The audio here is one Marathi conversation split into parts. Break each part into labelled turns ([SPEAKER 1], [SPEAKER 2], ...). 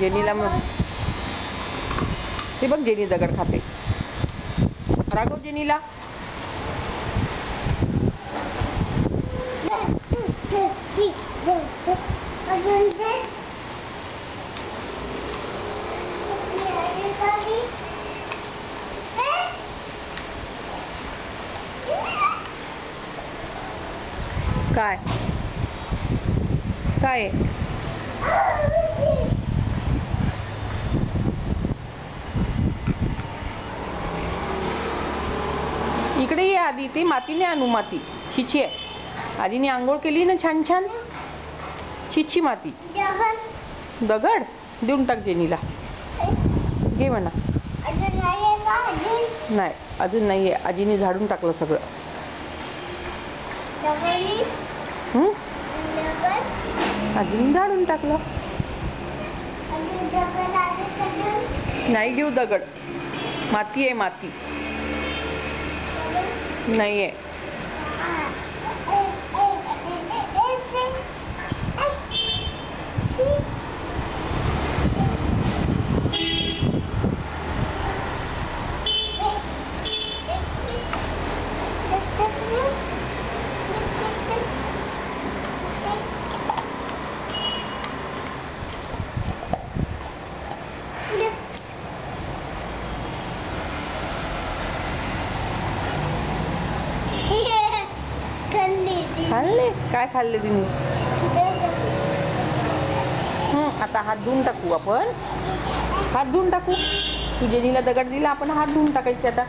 [SPEAKER 1] जेनीला मग ते बघ, जेनी दगड खाते. रागव जेनीला. काय काय इकडे ये आधी. ती मातीने आणू. माती छिची आहे. आधीने आंघोळ केली ना छान छान. छिची माती. दगड देऊन टाक जेनीला. घे म्हणा. नाही अजून नाहीये. आजीने झाडून टाकलं सगळं. आजीने झाडून टाकलं. नाही घेऊ दगड. माती आहे माती. नाहीये. खाल्ले. काय खाल्ले तुम्ही? आता हात धुवून टाकू आपण. हात धुवून टाकू. तू जेनीला दगड दिला, आपण हात धुवून टाकायचे आता.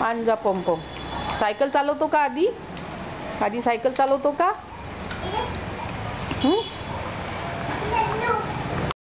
[SPEAKER 1] आण जा पंप. सायकल चालवतो का आधी? आधी सायकल चालवतो का?